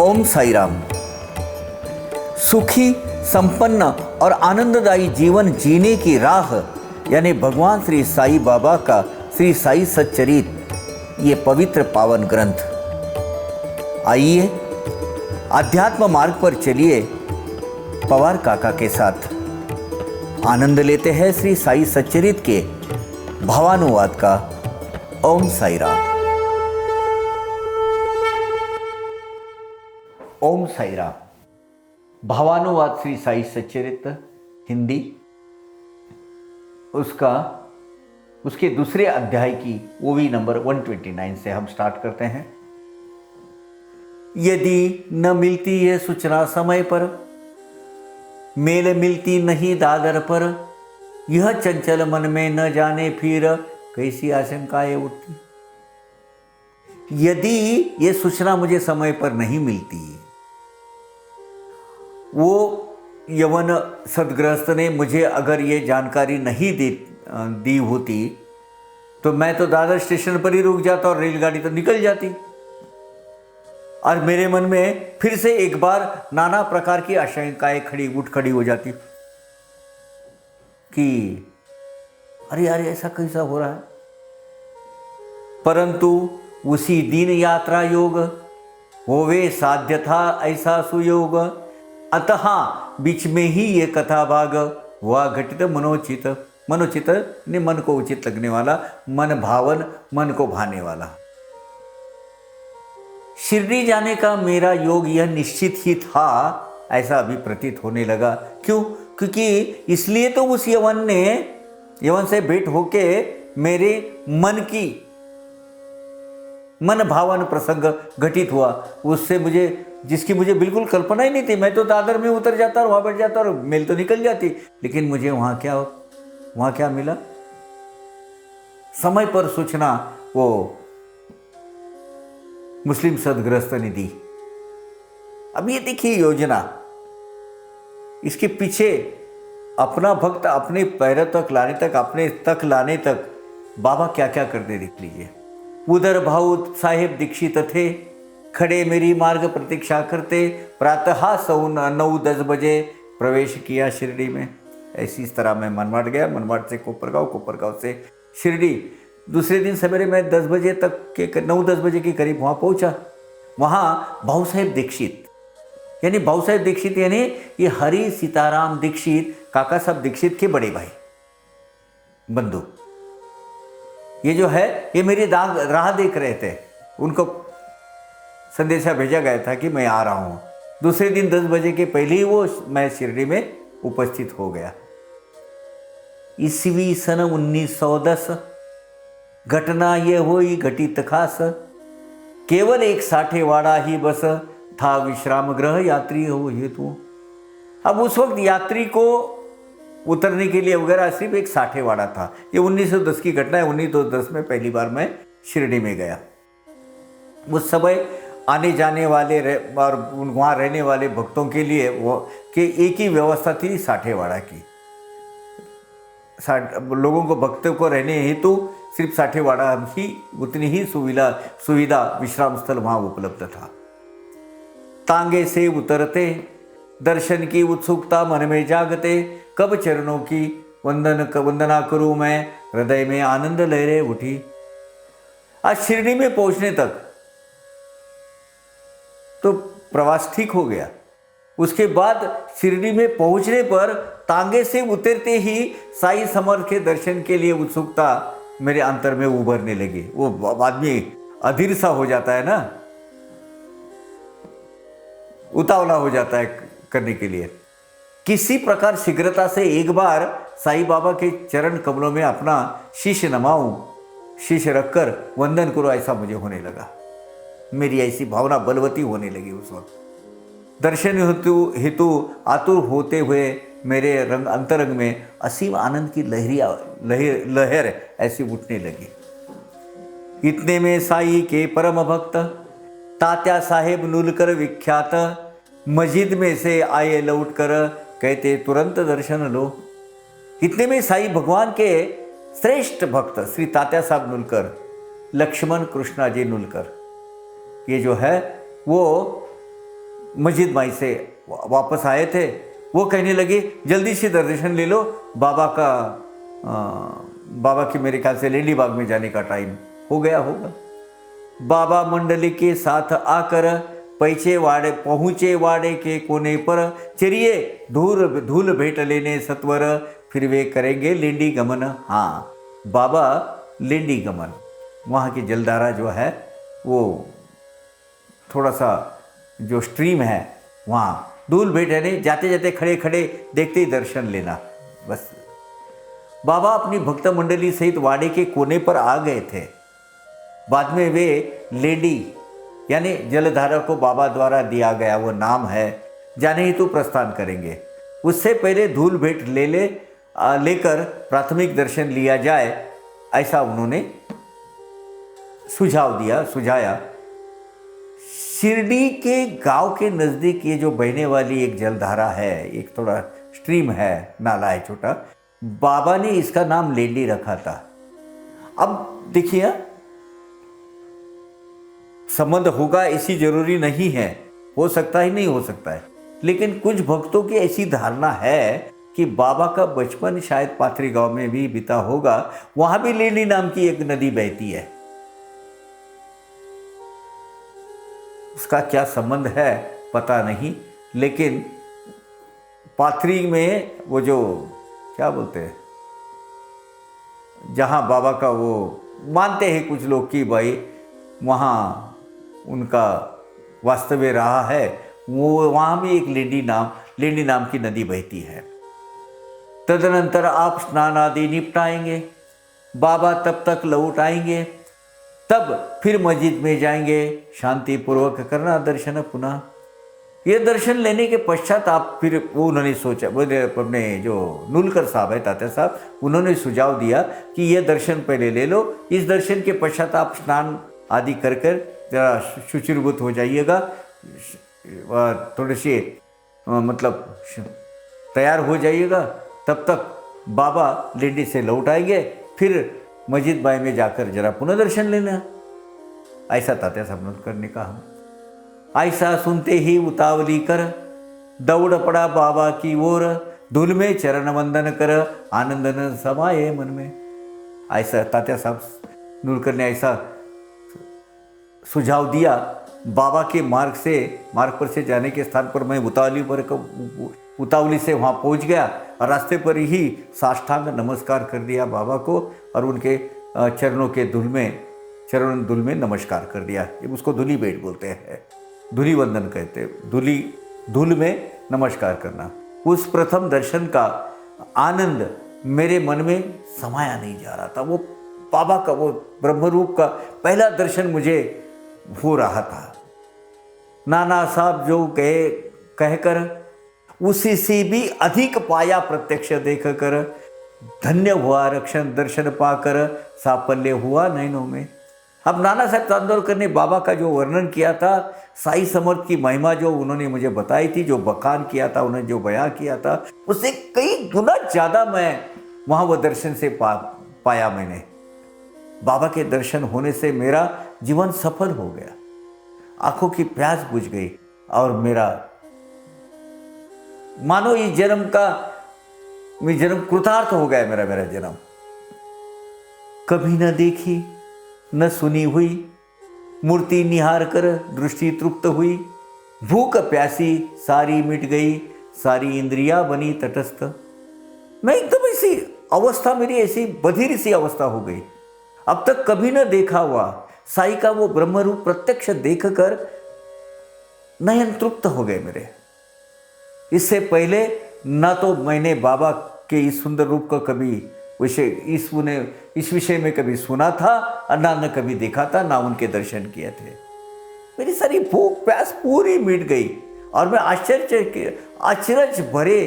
ओम साई राम। सुखी, संपन्न और आनंददायी जीवन जीने की राह यानी भगवान श्री साई बाबा का श्री साई सच्चरित, ये पवित्र पावन ग्रंथ। आइए आध्यात्म मार्ग पर चलिए पवार काका के साथ आनंद लेते हैं श्री साई सच्चरित के भावानुवाद का। ओम साई राम। ओम साई राम। भावानुवाद श्री साई सच्चरित हिंदी, उसके दूसरे अध्याय की ओवी नंबर 129 से हम स्टार्ट करते हैं। यदि न मिलती है सूचना समय पर, मेल मिलती नहीं दादर पर, यह चंचल मन में न जाने फिर कैसी आशंकाएं उठती। यदि यह सूचना मुझे समय पर नहीं मिलती, वो यवन सदगृहस्थ ने मुझे अगर ये जानकारी नहीं दी होती तो मैं तो दादर स्टेशन पर ही रुक जाता और रेलगाड़ी तो निकल जाती। और मेरे मन में फिर से एक बार नाना प्रकार की आशंकाएं उठ खड़ी हो जाती कि अरे यार ऐसा कैसा हो रहा है। परंतु उसी दिन यात्रा योग होवे साध्य था ऐसा सुयोग, अतः बीच में ही ये कथा भाग हुआ घटित मनोचित ने मन को उचित लगने वाला, मन भावन, मन को भाने वाला। शिरडी जाने का मेरा योग यह निश्चित ही था, ऐसा अभी प्रतीत होने लगा। क्यों? क्योंकि इसलिए तो उस यवन से भेंट होके मेरे मन भावन प्रसंग घटित हुआ। उससे जिसकी मुझे बिल्कुल कल्पना ही नहीं थी। मैं तो दादर में उतर जाता और वहां बैठ जाता और मेल तो निकल जाती, लेकिन मुझे वहां क्या मिला? समय पर सूचना वो मुस्लिम सदगृहस्थ ने दी। अब ये देखिए योजना, इसके पीछे अपना भक्त अपने पैरों तक लाने तक बाबा क्या क्या करते देख लीजिए। उधर भाऊ साहेब दीक्षित थे, खड़े मेरी मार्ग प्रतीक्षा करते। प्रातः 9-10 बजे प्रवेश किया शिरडी में। इस तरह मैं मनमाड गया, मनमाड से कोपरगांव से शिरडी। दूसरे दिन सवेरे मैं 9-10 बजे के करीब वहाँ पहुँचा। वहाँ भाऊ साहेब दीक्षित यानी ये हरि सीताराम दीक्षित, काका साहब दीक्षित के बड़े भाई बंधु, ये जो है ये मेरी राह देख रहे थे। उनको संदेशा भेजा गया था कि मैं आ रहा हूँ। दूसरे दिन 10 बजे के पहले ही मैं शिरडी में उपस्थित हो गया। ईस्वी सन 1910 घटना ये हुई घटित खास, केवल एक साठेवाड़ा ही बस था विश्राम गृह यात्री हो हेतु। अब उस वक्त यात्री को उतरने के लिए वगैरह सिर्फ एक साठेवाड़ा था। ये 1910 की घटना है। 1910 में पहली बार मैं शिरडी में गया। उस समय आने जाने वाले और वहाँ रहने वाले भक्तों के लिए एक ही व्यवस्था थी साठेवाड़ा की। लोगों को भक्तों को रहने हेतु सिर्फ साठेवाड़ा ही, उतनी ही सुविधा विश्राम स्थल वहाँ उपलब्ध था। तांगे से उतरते दर्शन की उत्सुकता मन में जागते, कब चरणों की वंदना करूं मैं, हृदय में आनंद लहरें उठी। आज शिरडी में पहुंचने तक तो प्रवास ठीक हो गया। उसके बाद शिरडी में पहुंचने पर तांगे से उतरते ही साई समर्थ के दर्शन के लिए उत्सुकता मेरे अंतर में उभरने लगी। वो आदमी अधीर सा हो जाता है ना, उतावला हो जाता है करने के लिए। किसी प्रकार शीघ्रता से एक बार साई बाबा के चरण कमलों में अपना शीश नमाऊं, शीश रखकर वंदन करो, ऐसा मुझे होने लगा। मेरी ऐसी भावना बलवती होने लगी उस वक्त। दर्शन हेतु आतुर होते हुए मेरे अंतरंग में असीम आनंद की लहर ऐसी उठने लगी। इतने में साई के परम भक्त तात्या साहेब नुलकर विख्यात मस्जिद में से आए लौटकर कहते तुरंत दर्शन लो। इतने में साई भगवान के श्रेष्ठ भक्त श्री तात्या साहब नुलकर, लक्ष्मण कृष्णा जी नुलकर, ये जो है वो मस्जिद माई से वापस आए थे, वो कहने लगे जल्दी से दर्शन ले लो, बाबा की मेरे ख्याल से लेडी बाग में जाने का टाइम हो गया होगा। बाबा मंडली के साथ आकर पहुँचे वाड़े के कोने पर, चलिए धूल भेंट लेने सत्वर, फिर वे करेंगे लेंडी गमन। हाँ, बाबा लेंडी गमन, वहाँ की जलधारा जो है वो थोड़ा सा जो स्ट्रीम है वहाँ धूल भेंट लेने, जाते जाते खड़े खड़े देखते ही दर्शन लेना बस। बाबा अपनी भक्त मंडली सहित वाड़े के कोने पर आ गए थे। बाद में वे लेडी यानी जलधारा को बाबा द्वारा दिया गया वो नाम है जाने हेतु प्रस्थान करेंगे। उससे पहले धूल भेंट लेकर प्राथमिक दर्शन लिया जाए, ऐसा उन्होंने सुझाया। शिरडी के गांव के नज़दीक ये जो बहने वाली एक जलधारा है, एक थोड़ा स्ट्रीम है, नाला है छोटा, बाबा ने इसका नाम लेंडी रखा था। अब देखिए, संबंध होगा ऐसी जरूरी नहीं है, हो सकता ही नहीं हो सकता है, लेकिन कुछ भक्तों की ऐसी धारणा है कि बाबा का बचपन शायद पाथरी गांव में भी बीता होगा। वहां भी लेंडी नाम की एक नदी बहती है, उसका क्या संबंध है पता नहीं, लेकिन पाथरी में वो जो क्या बोलते हैं, जहाँ बाबा का वो मानते हैं कुछ लोग कि भाई वहाँ उनका वास्तव्य रहा है, वो वहाँ भी एक लेंडी नाम की नदी बहती है। तदनंतर आप स्नान आदि निपटाएंगे, बाबा तब तक लौट आएंगे, तब फिर मस्जिद में जाएंगे, शांति पूर्वक करना दर्शन पुनः। ये दर्शन लेने के पश्चात आप फिर वो उन्होंने सोचा, बोले अपने जो नुलकर साहब है तात्या साहब, उन्होंने सुझाव दिया कि ये दर्शन पहले ले लो, इस दर्शन के पश्चात आप स्नान आदि कर जरा शुचिर्भूत हो जाइएगा, थोड़े से मतलब तैयार हो जाइएगा, तब तक बाबा लेंडी से लौट आएंगे, फिर मस्जिद बाई में जाकर जरा पुनः दर्शन लेना। ऐसा तात्या साहब करने का हम। ऐसा सुनते ही उतावली कर दौड़ पड़ा बाबा की ओर, धूल में चरण वंदन कर आनंद न समाये मन में। ऐसा तात्या साहब नुलकर ने ऐसा सुझाव दिया। बाबा के मार्ग पर से जाने के स्थान पर मैं उतावली से वहाँ पहुँच गया और रास्ते पर ही साष्टांग नमस्कार कर दिया बाबा को और उनके चरण धूल में नमस्कार कर दिया। उसको धूली भेंट बोलते हैं, धूली वंदन कहते हैं, धूल में नमस्कार करना। उस प्रथम दर्शन का आनंद मेरे मन में समाया नहीं जा रहा था। वो बाबा का वो ब्रह्मरूप का पहला दर्शन मुझे हो रहा था। नाना साहब जो कहकर उसी से भी अधिक पाया प्रत्यक्ष देख कर, धन्य हुआ रक्षण दर्शन पाकर साफल्य हुआ नैनों में। अब नाना साहब चांदोरकर ने बाबा का जो वर्णन किया था, साई समर्थ की महिमा जो उन्होंने मुझे बताई थी, जो बखान किया था, उन्होंने जो बयां किया था, उससे कई गुना ज़्यादा मैं वहाँ वो दर्शन से पाया मैंने। बाबा के दर्शन होने से मेरा जीवन सफल हो गया, आंखों की प्यास बुझ गई और मेरा मानो इस जन्म कृतार्थ हो गया। मेरा जन्म कभी न देखी न सुनी हुई मूर्ति निहार कर दृष्टि तृप्त हुई, भूख प्यासी सारी मिट गई, सारी इंद्रिया बनी तटस्थ। मैं एकदम ऐसी अवस्था, मेरी ऐसी बधिर सी अवस्था हो गई। अब तक कभी न देखा हुआ साई का वो ब्रह्मरूप प्रत्यक्ष देखकर नयन तृप्त हो गए मेरे। इससे पहले ना तो मैंने बाबा के इस सुंदर रूप का कभी इस विषय में कभी सुना था और ना कभी देखा था, ना उनके दर्शन किए थे। मेरी सारी भूख प्यास पूरी मिट गई और मैं आश्चर्य भरे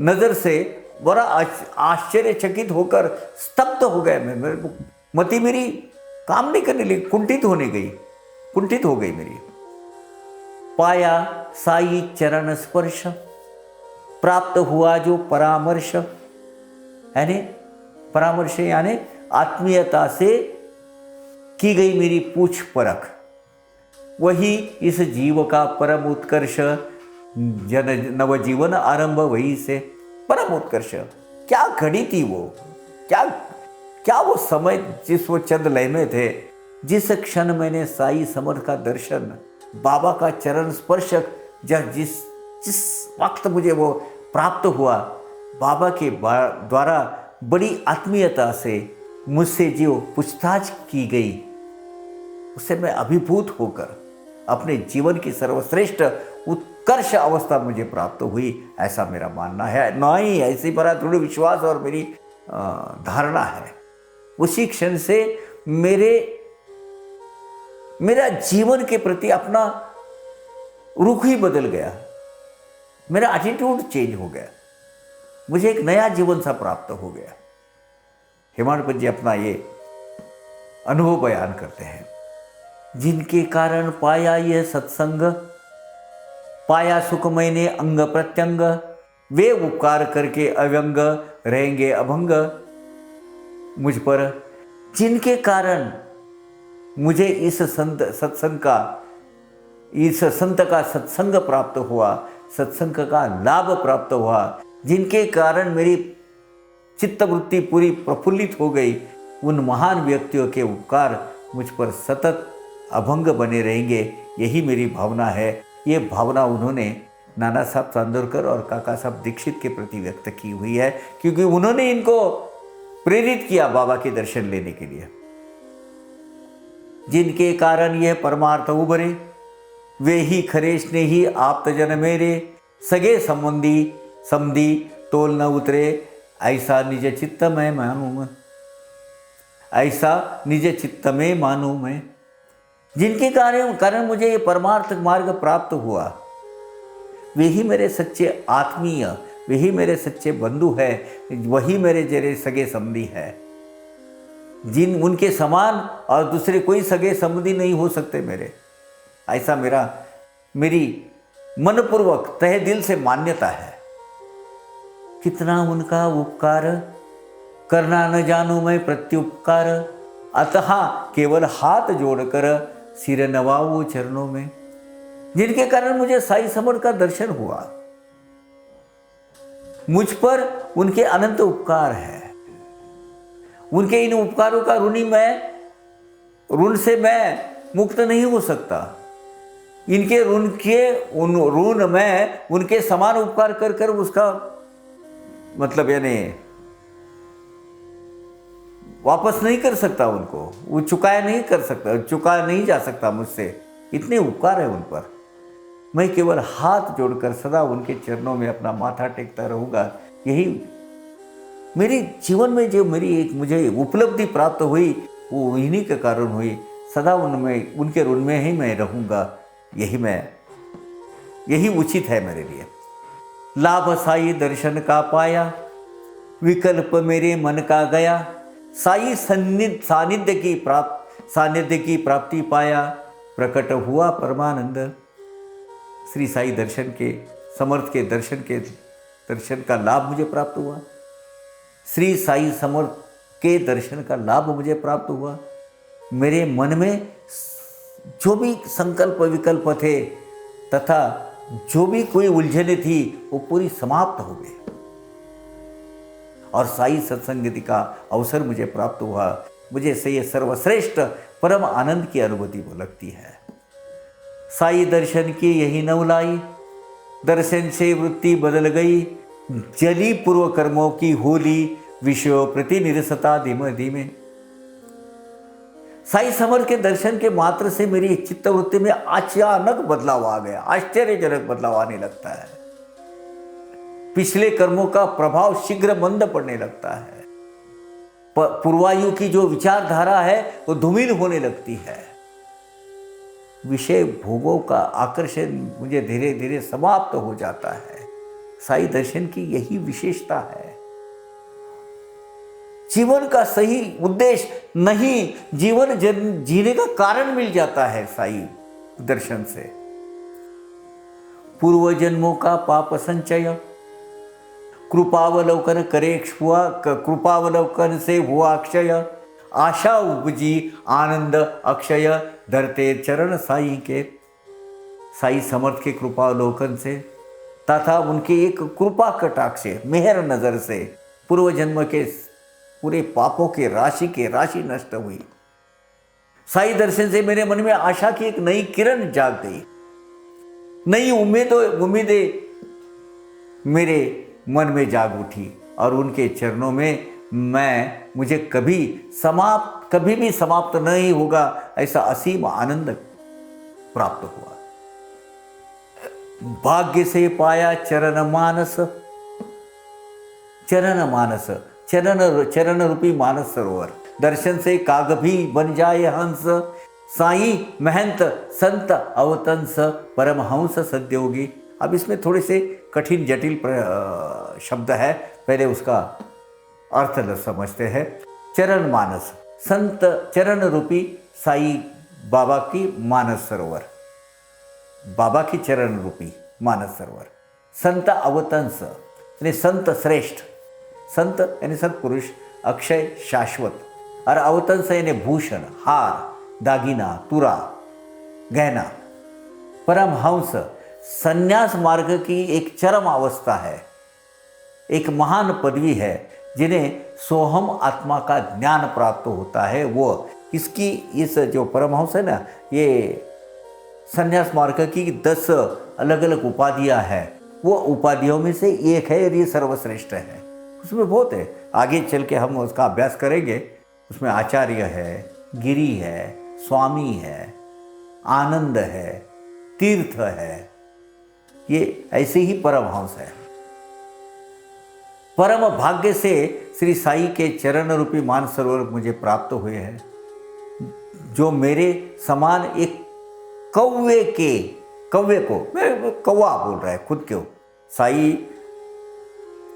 नज़र से बड़ा आश्चर्यचकित होकर स्तब्ध हो गया। मैं मति मेरी काम नहीं करने लगी, कुंठित हो गई मेरी। पाया साई चरण स्पर्श, प्राप्त हुआ जो परामर्श, यानी परामर्श यानी आत्मीयता से की गई मेरी पूछ परख। वही इस जीव का परम उत्कर्ष, जन नवजीवन आरंभ वही से। परम उत्कर्ष, क्या घड़ी थी वो, क्या क्या वो समय जिस वो चंद लय में थे। जिस क्षण मैंने साई समर्थ का दर्शन, बाबा का चरण स्पर्श, जिस जिस वक्त मुझे वो प्राप्त हुआ, बाबा के द्वारा बड़ी आत्मीयता से मुझसे जो पूछताछ की गई, उससे मैं अभिभूत होकर अपने जीवन की सर्वश्रेष्ठ उत्कर्ष अवस्था मुझे प्राप्त हुई, ऐसा मेरा मानना है। ना ही ऐसी बड़ा दृढ़ विश्वास और मेरी धारणा है। उसी क्षण से मेरा जीवन के प्रति अपना रुख ही बदल गया, मेरा एटीट्यूड चेंज हो गया, मुझे एक नया जीवन सा प्राप्त हो गया। हेमाडपंत जी अपना ये अनुभव बयान करते हैं। जिनके कारण पाया यह सत्संग, पाया सुख मैंने अंग प्रत्यंग, वे उपकार करके अव्यंग रहेंगे अभंग मुझ पर। जिनके कारण मुझे इस संत का सत्संग प्राप्त हुआ, सत्संग का लाभ प्राप्त हुआ, जिनके कारण मेरी चित्तवृत्ति पूरी प्रफुल्लित हो गई, उन महान व्यक्तियों के उपकार मुझ पर सतत अभंग बने रहेंगे, यही मेरी भावना है। ये भावना उन्होंने नाना साहब चांदोरकर और काका साहब दीक्षित के प्रति व्यक्त की हुई है, क्योंकि उन्होंने इनको प्रेरित किया बाबा के दर्शन लेने के लिए। जिनके कारण यह परमार्थ उभरे, वे ही खरे स्नेही आप्तजन मेरे, सगे संबंधी समधी तोल न उतरे, ऐसा निज चित्त में मानूं मैं, ऐसा निज चित्त में मानूं मैं। जिनके कारण मुझे ये परमार्थ मार्ग प्राप्त हुआ, वे ही मेरे सच्चे आत्मीय, वे ही मेरे सच्चे बंधु है, वही मेरे जरे सगे संबंधी है। जिन उनके समान और दूसरे कोई सगे संबंधी नहीं हो सकते मेरे, ऐसा मेरी मनपूर्वक तहे दिल से मान्यता है। कितना उनका उपकार करना न जानूं मैं प्रत्युपकार, अतः केवल हाथ जोड़कर सिर नवाऊं चरणों में। जिनके कारण मुझे साई समर्थ का दर्शन हुआ, मुझ पर उनके अनंत उपकार है। उनके इन उपकारों का ऋण से मैं मुक्त नहीं हो सकता। इनके ऋण में उनके समान उपकार कर उसका मतलब यानी वापस नहीं कर सकता, उनको वो चुका नहीं जा सकता मुझसे, इतने उपकार है उन पर। मैं केवल हाथ जोड़कर सदा उनके चरणों में अपना माथा टेकता रहूँगा। यही मेरे जीवन में जो मुझे उपलब्धि प्राप्त हुई, वो इन्हीं के कारण हुई। सदा उनके ऋण में ही मैं रहूँगा, यही उचित है मेरे लिए। लाभ साई दर्शन का पाया, विकल्प मेरे मन का गया, साई सानिध्य की प्राप्ति पाया, प्रकट हुआ परमानंद। श्री साई दर्शन के समर्थ के दर्शन का लाभ मुझे प्राप्त हुआ। श्री साई समर्थ के दर्शन का लाभ मुझे प्राप्त हुआ। मेरे मन में जो भी संकल्प विकल्प थे तथा जो भी कोई उलझने थी, वो पूरी समाप्त हो गई और साई सत्संगति का अवसर मुझे प्राप्त हुआ। मुझे से ये सर्वश्रेष्ठ परम आनंद की अनुभूति वो लगती है। साई दर्शन की यही नवलाई, दर्शन से वृत्ति बदल गई, जली पूर्व कर्मों की होली, विषयों प्रति निरसता धीमे धीमे। साई समर्थ के दर्शन के मात्र से मेरी चित्तवृत्ति में अचानक बदलाव आ गया, आश्चर्यजनक बदलाव आने लगता है। पिछले कर्मों का प्रभाव शीघ्र मंद पड़ने लगता है। पूर्वायु की जो विचारधारा है वो धूमिल होने लगती है। विषय भोगों का आकर्षण मुझे धीरे धीरे समाप्त हो जाता है। साई दर्शन की यही विशेषता है। जीवन का सही उद्देश्य नहीं, जीवन जीने का कारण मिल जाता है साई दर्शन से। पूर्व जन्मों का पाप संचय कृपावलोकन से हुआ अक्षय, आशा उपजी आनंद अक्षय धरते चरण साई के। साई समर्थ के कृपावलोकन से तथा उनके एक कृपा कटाक्ष से, मेहर नज़र से पूर्व जन्म के पूरे पापों के राशि नष्ट हुई। साई दर्शन से मेरे मन में आशा की एक नई किरण जाग गई। नई उम्मीदें मेरे मन में जाग उठी और उनके चरणों में मुझे कभी भी समाप्त नहीं होगा ऐसा असीम आनंद प्राप्त हुआ। भाग्य से पाया चरण रूपी मानस सरोवर। दर्शन से काग भी बन जाए हंस, साई महंत संत अवतंस परमहंस सद्योगी। अब इसमें थोड़े से कठिन जटिल शब्द है, पहले उसका अर्थ समझते हैं। चरण मानस, संत चरण रूपी साई बाबा की मानस सरोवर, बाबा की चरण रूपी मानस सरोवर। संत अवतंस यानी संत श्रेष्ठ, संत यानी सत्पुरुष, अक्षय शाश्वत, और अवतंस यानी भूषण, हार, दागिना, तुरा, गहना। परमहंस संन्यास मार्ग की एक चरम अवस्था है, एक महान पदवी है जिन्हें सोहम आत्मा का ज्ञान प्राप्त होता है। वो इस जो परमहंस है ना, ये संन्यास मार्ग की 10 अलग अलग उपाधियां हैं। वो उपाधियों में से एक है और ये सर्वश्रेष्ठ है। उसमें बहुत है, आगे चल के हम उसका अभ्यास करेंगे। उसमें आचार्य है, गिरी है, स्वामी है, आनंद है, तीर्थ है, ये ऐसे ही परमहंस है। परम भाग्य से श्री साई के चरण रूपी मानसरोवर मुझे प्राप्त हुए हैं, जो मेरे समान एक कौवे को, मैं कौवा बोल रहा है खुद क्यों, साई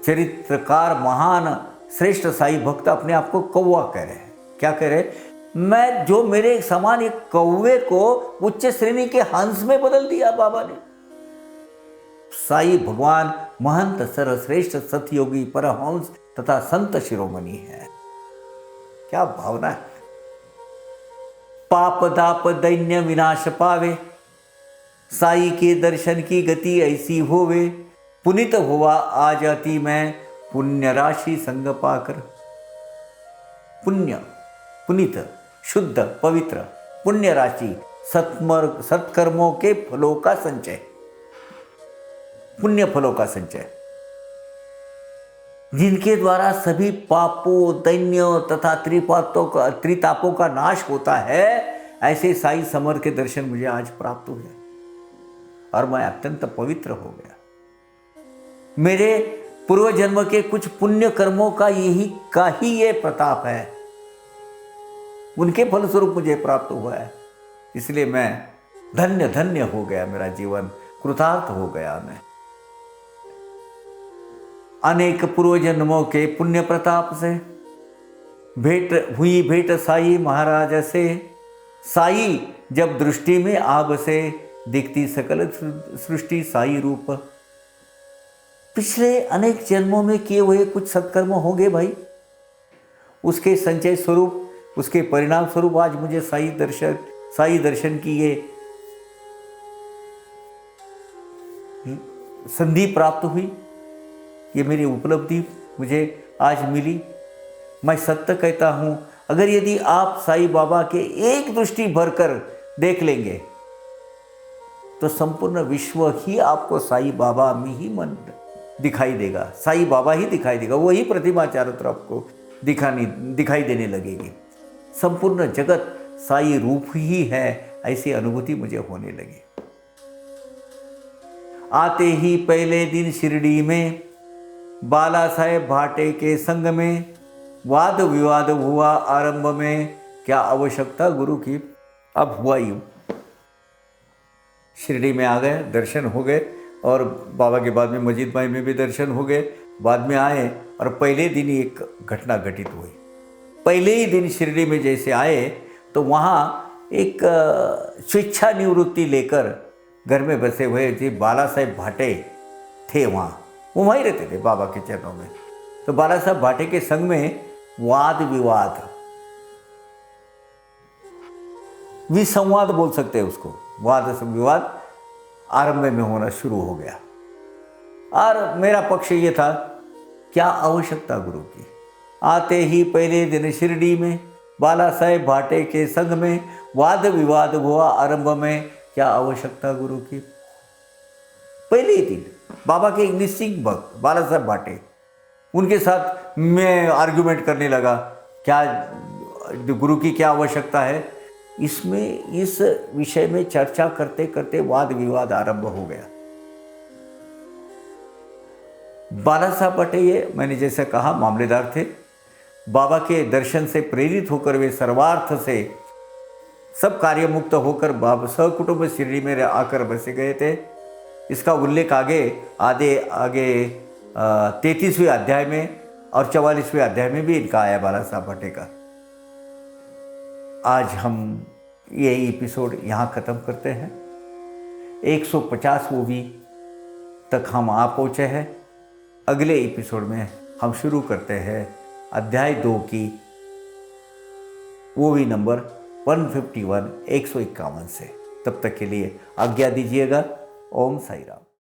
चरित्रकार महान श्रेष्ठ साई भक्त अपने आप को कौवा कह रहे हैं। क्या कह रहे हैं? मैं जो मेरे समान एक कौवे को उच्च श्रेणी के हंस में बदल दिया बाबा ने। साई भगवान महंत सर्वश्रेष्ठ सतयोगी परमहंस तथा संत शिरोमणि है। क्या भावना है। पाप दाप दैन्य विनाश पावे, साई के दर्शन की गति ऐसी होवे। पुनित हुआ आ जाती मैं पुण्य राशि संग पाकर। पुण्य, पुनित, शुद्ध, पवित्र, पुण्य राशि, सत्कर्मों के फलों का संचय, पुण्य फलों का संचय, जिनके द्वारा सभी पापों, दैन्यों तथा त्रितापों का नाश होता है। ऐसे साई समर के दर्शन मुझे आज प्राप्त हुए और मैं अत्यंत पवित्र हो गया। मेरे पूर्व जन्म के कुछ पुण्य कर्मों का ही ये प्रताप है, उनके फलस्वरूप मुझे प्राप्त हुआ है। इसलिए मैं धन्य धन्य हो गया, मेरा जीवन कृतार्थ हो गया। मैं अनेक पूर्व जन्मों के पुण्य प्रताप से भेंट साई महाराज से। साई जब दृष्टि में आब से, दिखती सकल सृष्टि साई रूप। पिछले अनेक जन्मों में किए हुए कुछ सत्कर्म होंगे भाई, उसके संचय स्वरूप, उसके परिणाम स्वरूप आज मुझे साई दर्शन की ये संधि प्राप्त हुई। ये मेरी उपलब्धि मुझे आज मिली। मैं सत्य कहता हूँ, अगर यदि आप साई बाबा के एक दृष्टि भरकर देख लेंगे तो संपूर्ण विश्व ही आपको साई बाबा में ही मन दिखाई देगा, साई बाबा ही दिखाई देगा, वही प्रतिमा चारों तरफ आपको दिखाई देने लगेगी। संपूर्ण जगत साई रूप ही है, ऐसी अनुभूति मुझे होने लगी। आते ही पहले दिन शिरडी में बाला साहेब भाटे के संग में वाद विवाद हुआ आरंभ में, क्या आवश्यकता गुरु की। अब हुआ यूं, शिरडी में आ गए, दर्शन हो गए, और बाबा के बाद में मस्जिद भाई में भी दर्शन हो गए। बाद में आए और पहले दिन ही एक घटना घटित हुई। पहले ही दिन शिरडी में जैसे आए तो वहाँ एक स्वेच्छा निवृत्ति लेकर घर में बसे हुए थे बाला साहेब भाटे थे। वो वहीं रहते थे बाबा के चरणों में। तो बाला साहब भाटे के संग में वाद विवाद विसंवाद बोल सकते हैं उसको, वाद से विवाद आरंभ में होना शुरू हो गया। और मेरा पक्ष ये था, क्या आवश्यकता गुरु की। आते ही पहले दिन शिरडी में बाला साहेब भाटे के संग में वाद विवाद हुआ आरंभ में, क्या आवश्यकता गुरु की। पहले ही दिन बाबा के इंग्लिश सिंह भक्त बाला साहेब भाटे, उनके साथ मैं आर्ग्यूमेंट करने लगा, क्या गुरु की क्या आवश्यकता है। इसमें इस विषय में चर्चा करते करते वाद विवाद आरंभ हो गया। बाला साहब भाटे ये मैंने जैसे कहा मामलेदार थे, बाबा के दर्शन से प्रेरित होकर वे सर्वार्थ से सब कार्य मुक्त होकर बाबा सहकुटुंब शिरडी में आकर बसे गए थे। इसका उल्लेख आगे 33वें अध्याय में और 44वें अध्याय में भी इनका आया बाला साहब भाटे का। आज हम ये एपिसोड यहाँ ख़त्म करते हैं। 150वीं तक हम आ पहुँचे हैं। अगले एपिसोड में हम शुरू करते हैं अध्याय 2 की, वो भी नंबर 151 151 से। तब तक के लिए आज्ञा दीजिएगा। ओम साई राम।